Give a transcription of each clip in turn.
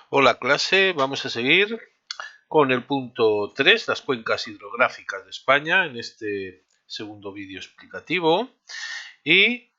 Hola clase, vamos a seguir con el punto 3, las cuencas hidrográficas de España, en este segundo vídeo explicativo. Y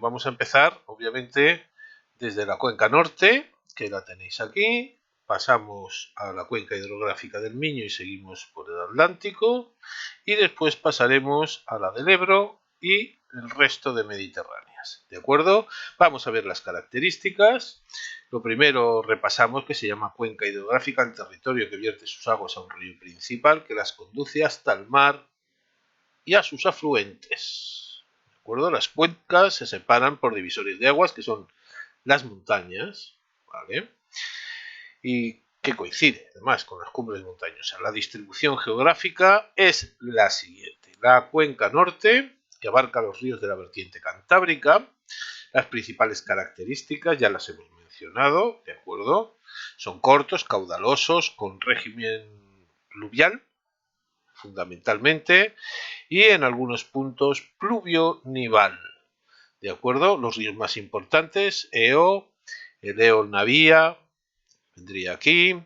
vamos a empezar, obviamente, desde la cuenca norte, que la tenéis aquí. Pasamos a la cuenca hidrográfica del Miño y seguimos por el Atlántico. Y después pasaremos a la del Ebro y el resto de mediterráneas. ¿De acuerdo? Vamos a ver las características. Lo primero repasamos que se llama cuenca hidrográfica el territorio que vierte sus aguas a un río principal que las conduce hasta el mar y a sus afluentes. ¿De acuerdo? Las cuencas se separan por divisores de aguas que son las montañas, ¿vale? Y que coincide además con las cumbres montañosas. La distribución geográfica es la siguiente. La cuenca norte, que abarca los ríos de la vertiente cantábrica. Las principales características ya las hemos mencionado, ¿de acuerdo? Son cortos, caudalosos, con régimen pluvial, fundamentalmente, y en algunos puntos pluvio-nival, ¿de acuerdo? Los ríos más importantes, Eo, el Eo Navía, vendría aquí,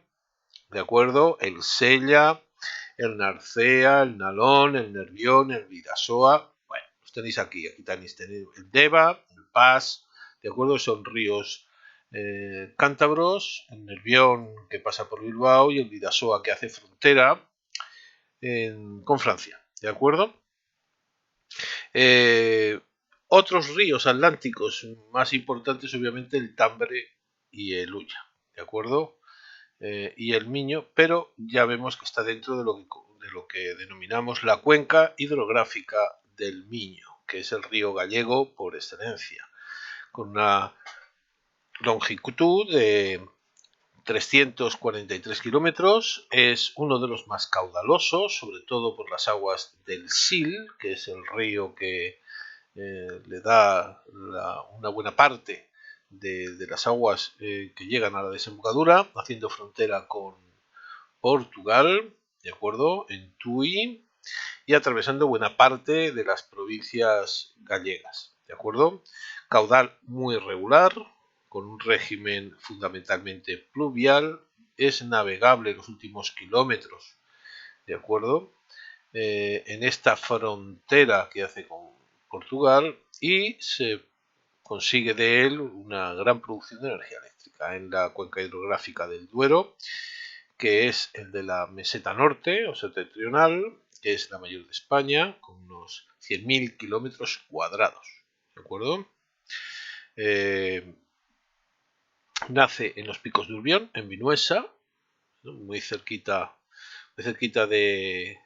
¿de acuerdo? El Sella, el Narcea, el Nalón, el Nervión, el Vidasoa. Bueno, los tenéis aquí. Aquí tenéis el Deva, el Pas, ¿de acuerdo? Son ríos cántabros, el Nervión que pasa por Bilbao y el Vidasoa que hace frontera con Francia, ¿de acuerdo? Otros ríos atlánticos más importantes, obviamente, el Tambre y el Ulla, ¿de acuerdo? Y el Miño, pero ya vemos que está dentro de lo que denominamos la cuenca hidrográfica del Miño, que es el río gallego por excelencia, con una longitud de 343 kilómetros, es uno de los más caudalosos, sobre todo por las aguas del Sil, que es el río que le da una buena parte de las aguas que llegan a la desembocadura, haciendo frontera con Portugal, ¿de acuerdo? En Tui y atravesando buena parte de las provincias gallegas, ¿de acuerdo? Caudal muy regular, con un régimen fundamentalmente pluvial, es navegable los últimos kilómetros, ¿de acuerdo? En esta frontera que hace con Portugal y se consigue de él una gran producción de energía eléctrica en la cuenca hidrográfica del Duero, que es el de la meseta norte o septentrional, que es la mayor de España, con unos 100.000 kilómetros cuadrados. ¿De acuerdo? Nace en los Picos de Urbión, en Vinuesa, ¿no? muy cerquita de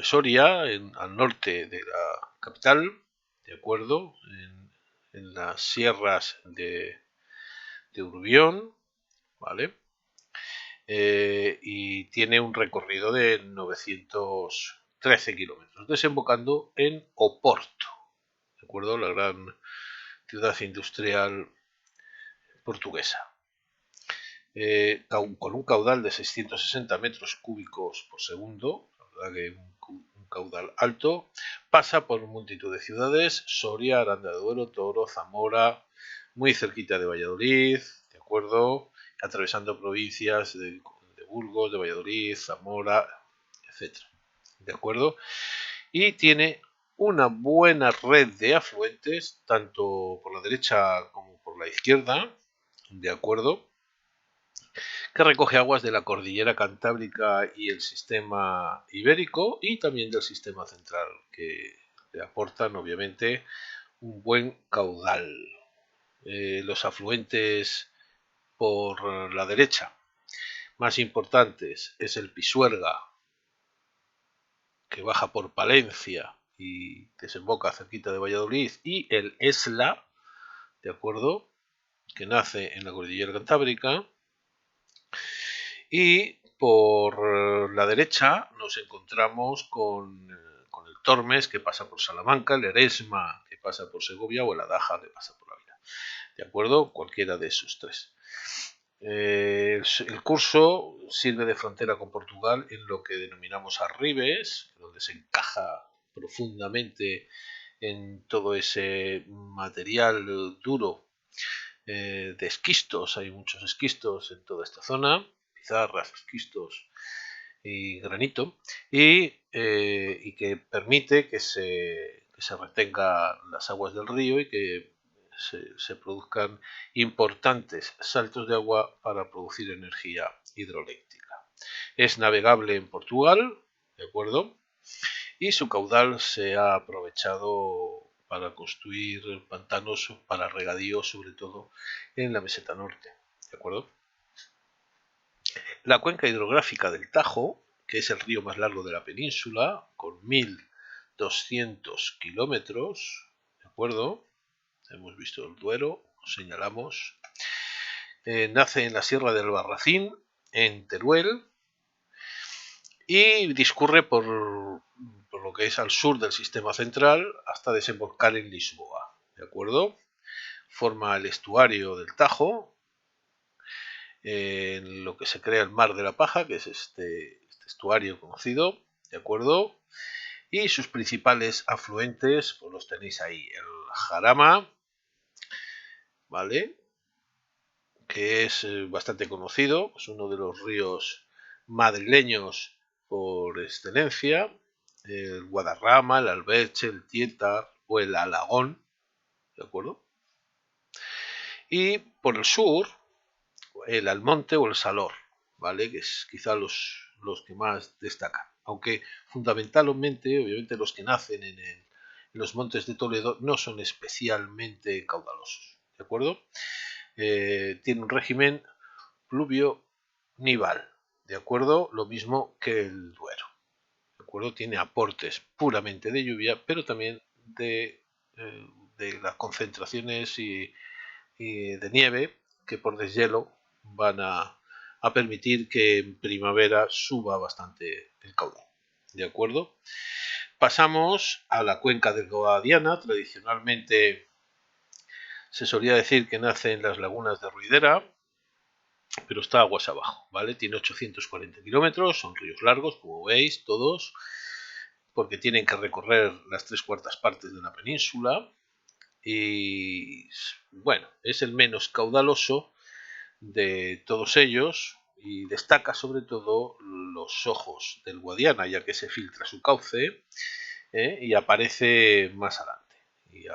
Soria, al norte de la capital, ¿de acuerdo? En las sierras de Urbión, ¿vale? Y tiene un recorrido de 913 kilómetros, desembocando en Oporto, ¿de acuerdo? La gran ciudad industrial portuguesa. Con un caudal de 660 metros cúbicos por segundo, la verdad que un caudal alto, pasa por multitud de ciudades, Soria, Aranda de Duero, Toro, Zamora, muy cerquita de Valladolid, ¿de acuerdo? Atravesando provincias de Burgos, de Valladolid, Zamora, etc. ¿De acuerdo? Y tiene una buena red de afluentes, tanto por la derecha como por la izquierda, ¿de acuerdo? Que recoge aguas de la cordillera cantábrica y el sistema ibérico y también del sistema central, que le aportan obviamente un buen caudal. Los afluentes por la derecha más importantes es el Pisuerga, que baja por Palencia y desemboca cerquita de Valladolid, y el Esla, ¿de acuerdo?, que nace en la cordillera cantábrica. Y por la derecha nos encontramos con el Tormes, que pasa por Salamanca, el Eresma, que pasa por Segovia, o el Adaja, que pasa por Ávila. ¿De acuerdo? Cualquiera de esos tres. El curso sirve de frontera con Portugal en lo que denominamos Arribes, donde se encaja profundamente en todo ese material duro de esquistos, hay muchos esquistos en toda esta zona, pizarras, esquistos y granito, y que permite que se retenga las aguas del río y que se produzcan importantes saltos de agua para producir energía hidroeléctrica. Es navegable en Portugal, ¿de acuerdo? Y su caudal se ha aprovechado para construir pantanos para regadío, sobre todo en la meseta norte, ¿de acuerdo? La cuenca hidrográfica del Tajo, que es el río más largo de la península, con 1.200 kilómetros, ¿de acuerdo? Hemos visto el Duero, señalamos. Nace en la Sierra del Barracín, en Teruel, y discurre por lo que es al sur del sistema central hasta desembocar en Lisboa, ¿de acuerdo? Forma el estuario del Tajo, en lo que se crea el Mar de la Paja, que es este estuario conocido, ¿de acuerdo? Y sus principales afluentes, pues los tenéis ahí, el Jarama, ¿vale? Que es bastante conocido, es uno de los ríos madrileños por excelencia, el Guadarrama, el Alberche, el Tietar o el Alagón, ¿de acuerdo? Y por el sur, el Almonte o el Salor, ¿vale? Que es quizá los que más destacan. Aunque fundamentalmente, obviamente, los que nacen en los montes de Toledo no son especialmente caudalosos, ¿de acuerdo? Tiene un régimen pluvio-nival, ¿de acuerdo? Lo mismo que el Duero, ¿de acuerdo? Tiene aportes puramente de lluvia, pero también de las concentraciones y de nieve que por deshielo van a permitir que en primavera suba bastante el caudal, ¿de acuerdo? Pasamos a la cuenca del Guadiana. Tradicionalmente se solía decir que nace en las lagunas de Ruidera, pero está aguas abajo, ¿vale? Tiene 840 kilómetros, son ríos largos, como veis, todos, porque tienen que recorrer las 3/4 partes de una península. Y bueno, es el menos caudaloso de todos ellos y destaca sobre todo los ojos del Guadiana, ya que se filtra su cauce y aparece más adelante. Y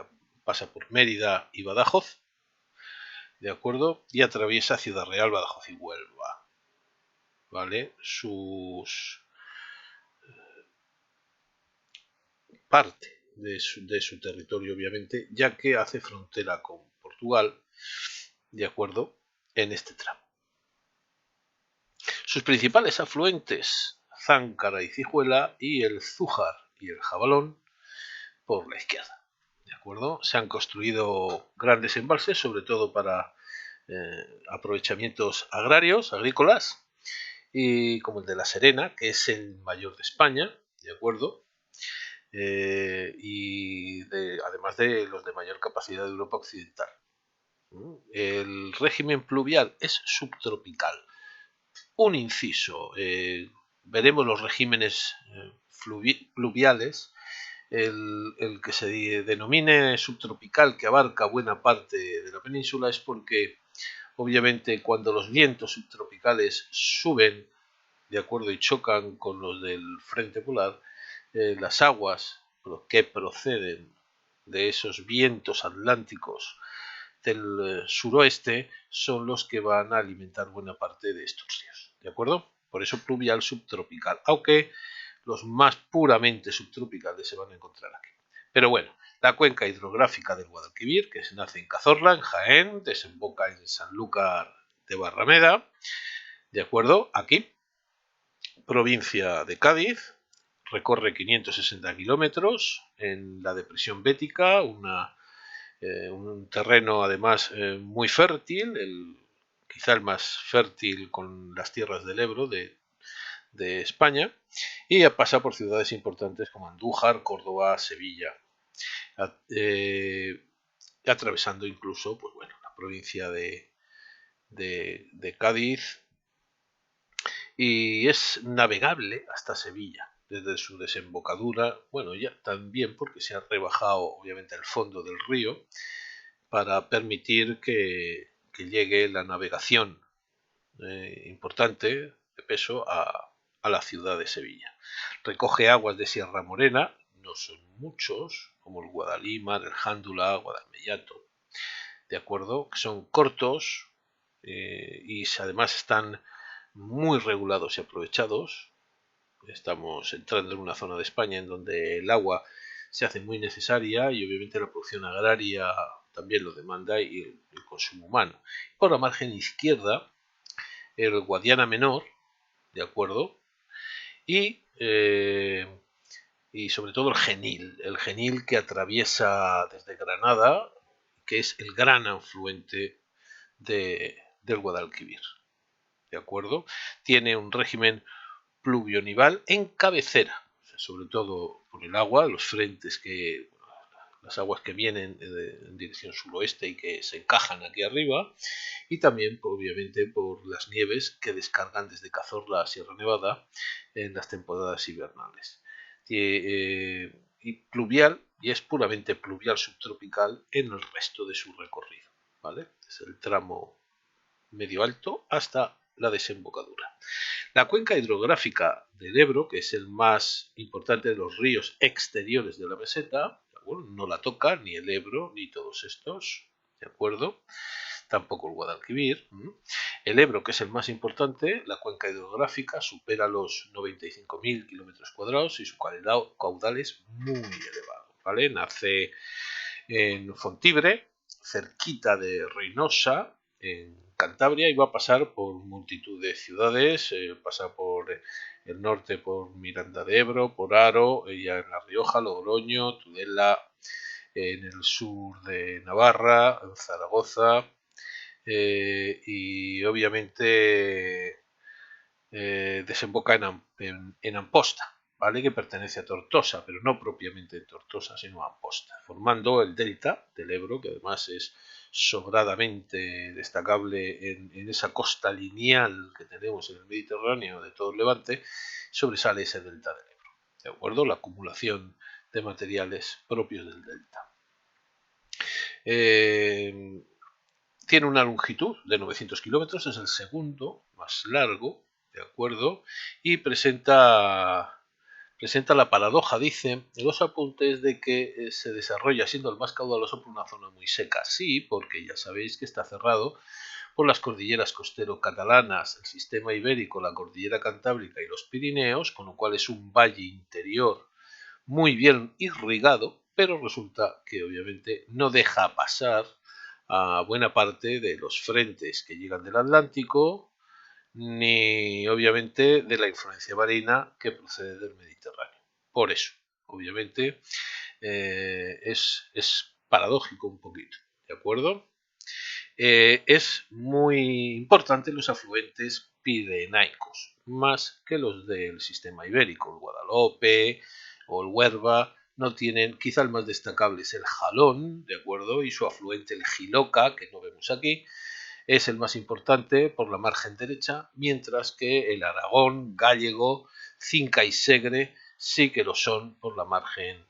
pasa por Mérida y Badajoz, ¿de acuerdo? Y atraviesa Ciudad Real, Badajoz y Huelva, ¿vale? Parte de su territorio, obviamente, ya que hace frontera con Portugal, ¿de acuerdo? En este tramo. Sus principales afluentes, Záncara y Cijuela, y el Zújar y el Jabalón, por la izquierda, ¿de acuerdo? Se han construido grandes embalses, sobre todo para aprovechamientos agrarios, agrícolas, y como el de La Serena, que es el mayor de España, ¿de acuerdo? Además de los de mayor capacidad de Europa Occidental. El régimen pluvial es subtropical. Un inciso, veremos los regímenes pluviales. El que se denomine subtropical, que abarca buena parte de la península, es porque obviamente cuando los vientos subtropicales suben, de acuerdo, y chocan con los del frente polar, las aguas que proceden de esos vientos atlánticos del suroeste son los que van a alimentar buena parte de estos ríos, ¿de acuerdo? Por eso pluvial subtropical, aunque los más puramente subtropicales se van a encontrar aquí. Pero bueno, la cuenca hidrográfica del Guadalquivir, que se nace en Cazorla, en Jaén, desemboca en Sanlúcar de Barrameda, ¿de acuerdo? Aquí, provincia de Cádiz, recorre 560 kilómetros en la depresión bética, un terreno además muy fértil, quizá el más fértil con las tierras del Ebro de España, y pasa por ciudades importantes como Andújar, Córdoba, Sevilla, atravesando incluso pues bueno, la provincia de Cádiz, y es navegable hasta Sevilla desde su desembocadura, bueno, ya también porque se ha rebajado obviamente el fondo del río, para permitir que llegue la navegación importante de peso a la ciudad de Sevilla. Recoge aguas de Sierra Morena, no son muchos, como el Guadalimar, el Jándula, Guadalmellato, ¿de acuerdo? Que son cortos y además están muy regulados y aprovechados. Estamos entrando en una zona de España en donde el agua se hace muy necesaria y obviamente la producción agraria también lo demanda y el consumo humano. Por la margen izquierda, el Guadiana Menor, ¿de acuerdo? Y sobre todo el Genil que atraviesa desde Granada, que es el gran afluente del Guadalquivir, ¿de acuerdo? Tiene un régimen pluvionival en cabecera, o sea, sobre todo por el agua, los frentes las aguas que vienen en dirección suroeste y que se encajan aquí arriba, y también obviamente por las nieves que descargan desde Cazorla a Sierra Nevada en las temporadas invernales. Y pluvial, y es puramente pluvial subtropical en el resto de su recorrido, ¿vale? Es el tramo medio alto hasta la desembocadura. La cuenca hidrográfica del Ebro, que es el más importante de los ríos exteriores de la meseta, bueno, no la toca ni el Ebro ni todos estos, ¿de acuerdo? Tampoco el Guadalquivir. El Ebro, que es el más importante, la cuenca hidrográfica supera los 95.000 kilómetros cuadrados y su caudal es muy elevado, ¿vale? Nace en Fontibre, cerquita de Reynosa, en Cantabria, y va a pasar por multitud de ciudades, pasa por el norte por Miranda de Ebro, por Haro, ya en La Rioja, Logroño, Tudela, en el sur de Navarra, en Zaragoza, y obviamente desemboca en Amposta, ¿vale? Que pertenece a Tortosa, pero no propiamente Tortosa, sino a Amposta, formando el delta del Ebro, que además es sobradamente destacable en esa costa lineal que tenemos en el Mediterráneo de todo el Levante, sobresale ese delta del Ebro, ¿de acuerdo? La acumulación de materiales propios del delta. Tiene una longitud de 900 kilómetros, es el segundo más largo, ¿de acuerdo? Y presenta la paradoja, dice, en los apuntes de que se desarrolla siendo el más caudaloso por una zona muy seca. Sí, porque ya sabéis que está cerrado por las cordilleras costero-catalanas, el sistema ibérico, la cordillera cantábrica y los Pirineos, con lo cual es un valle interior muy bien irrigado, pero resulta que obviamente no deja pasar a buena parte de los frentes que llegan del Atlántico, ni obviamente de la influencia marina que procede del Mediterráneo. Por eso, obviamente, es paradójico un poquito, ¿de acuerdo? Es muy importante los afluentes pirenaicos, más que los del sistema ibérico, el Guadalope o el Huerva. No tienen, quizá el más destacable es el Jalón, ¿de acuerdo? Y su afluente, el Jiloca, que no vemos aquí, es el más importante por la margen derecha, mientras que el Aragón, Gállego, Cinca y Segre sí que lo son por la margen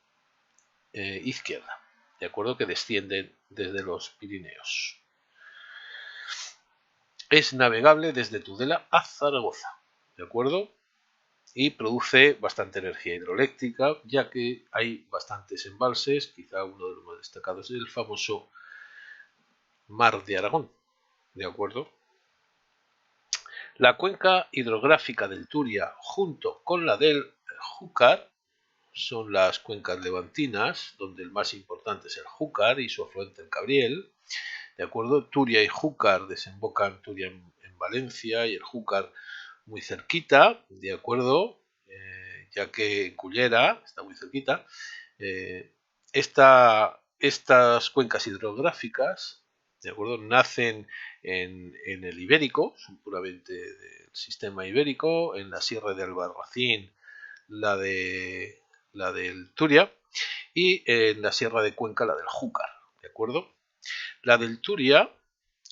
izquierda, ¿de acuerdo? Que descienden desde los Pirineos. Es navegable desde Tudela a Zaragoza, ¿de acuerdo? Y produce bastante energía hidroeléctrica, ya que hay bastantes embalses, quizá uno de los más destacados es el famoso Mar de Aragón, ¿de acuerdo? La cuenca hidrográfica del Turia, junto con la del Júcar, son las cuencas levantinas, donde el más importante es el Júcar y su afluente el Cabriel, ¿de acuerdo? Turia y Júcar desembocan, Turia en Valencia y el Júcar muy cerquita, ¿de acuerdo? Ya que Cullera está muy cerquita. Estas cuencas hidrográficas, ¿de acuerdo? Nacen en el Ibérico, son puramente del sistema ibérico, en la Sierra de Albarracín, la del Turia, y en la Sierra de Cuenca, la del Júcar, ¿de acuerdo? La del Turia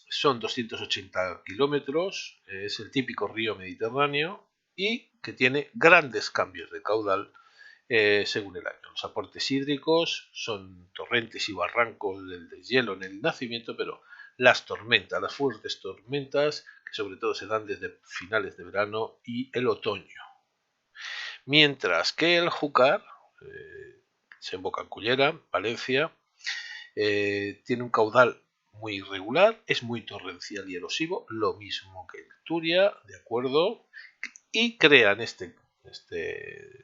son 280 kilómetros, es el típico río mediterráneo y que tiene grandes cambios de caudal según el año. Los aportes hídricos son torrentes y barrancos del deshielo en el nacimiento, pero las tormentas, las fuertes tormentas, que sobre todo se dan desde finales de verano y el otoño. Mientras que el Júcar, desemboca en Cullera, Valencia, tiene un caudal muy irregular, es muy torrencial y erosivo, lo mismo que el Turia, ¿de acuerdo? Y crean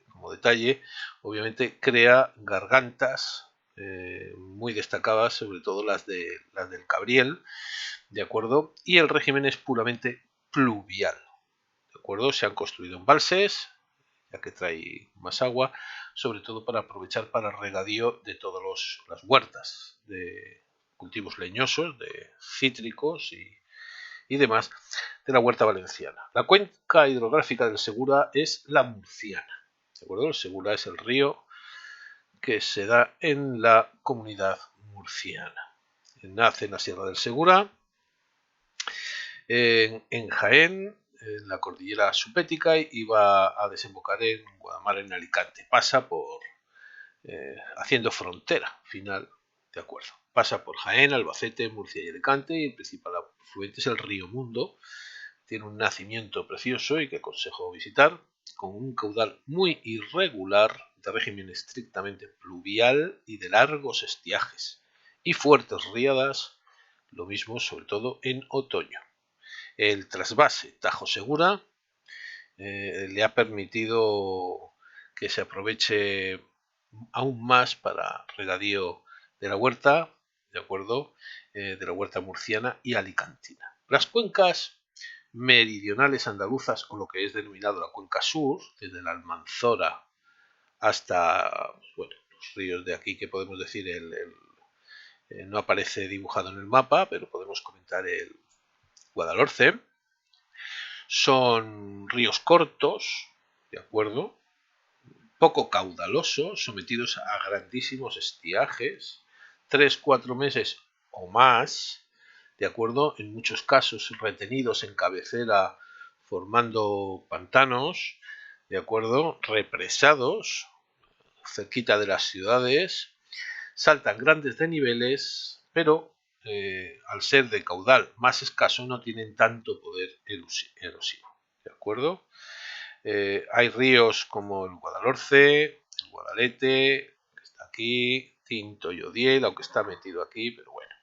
como detalle, obviamente crea gargantas muy destacadas, sobre todo las del Cabriel, ¿de acuerdo? Y el régimen es puramente pluvial, ¿de acuerdo? Se han construido embalses, ya que trae más agua, sobre todo para aprovechar para regadío de todas las huertas de cultivos leñosos, de cítricos y demás de la huerta valenciana. La cuenca hidrográfica del Segura es la murciana, ¿de acuerdo? El Segura es el río que se da en la comunidad murciana. Nace en la Sierra del Segura, en Jaén, en la cordillera supética, y va a desembocar en Guadamar, en Alicante. Pasa por, haciendo frontera final, de acuerdo. Pasa por Jaén, Albacete, Murcia y Alicante, y el principal afluente es el río Mundo. Tiene un nacimiento precioso y que aconsejo visitar, con un caudal muy irregular, de régimen estrictamente pluvial y de largos estiajes, y fuertes riadas, lo mismo sobre todo en otoño. El trasvase Tajo Segura le ha permitido que se aproveche aún más para regadío de la huerta, ¿de acuerdo? De la huerta murciana y alicantina. Las cuencas meridionales andaluzas, o lo que es denominado la cuenca sur, desde la Almanzora hasta, bueno, los ríos de aquí, que podemos decir, no aparece dibujado en el mapa, pero podemos comentar el Guadalhorce. Son ríos cortos, ¿de acuerdo? Poco caudalosos, sometidos a grandísimos estiajes, 3-4 meses o más, ¿de acuerdo? En muchos casos retenidos en cabecera, formando pantanos, ¿de acuerdo? Represados, cerquita de las ciudades, saltan grandes desniveles, pero al ser de caudal más escaso no tienen tanto poder erosivo, ¿de acuerdo? Hay ríos como el Guadalhorce, el Guadalete, que está aquí, Tinto y Odiel, aunque está metido aquí, pero bueno,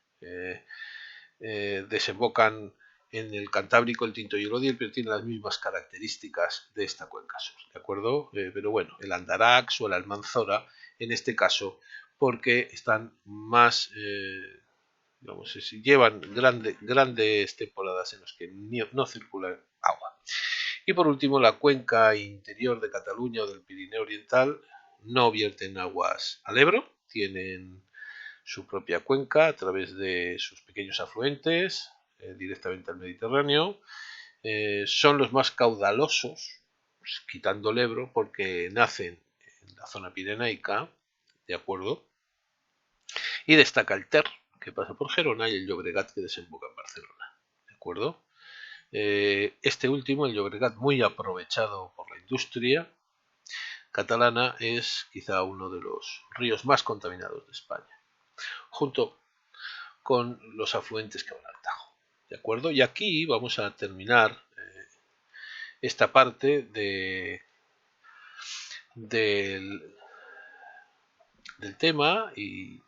desembocan en el Cantábrico, el Tinto y el Odiel, pero tienen las mismas características de esta cuenca sur, ¿de acuerdo? Pero bueno, el Andarax o el Almanzora, en este caso, porque están más, digamos, llevan grandes temporadas en las que no circula agua. Y por último, la cuenca interior de Cataluña o del Pirineo Oriental no vierten aguas al Ebro, tienen su propia cuenca a través de sus pequeños afluentes directamente al Mediterráneo. Son los más caudalosos, pues, quitando el Ebro, porque nacen en la zona pirenaica, ¿de acuerdo? Y destaca el Ter, que pasa por Gerona, y el Llobregat, que desemboca en Barcelona, ¿de acuerdo? Este último, el Llobregat, muy aprovechado por la industria catalana, es quizá uno de los ríos más contaminados de España, junto con los afluentes que van al Tajo, ¿de acuerdo? Y aquí vamos a terminar esta parte del tema, y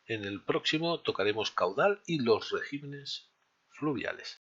en el próximo tocaremos caudal y los regímenes fluviales.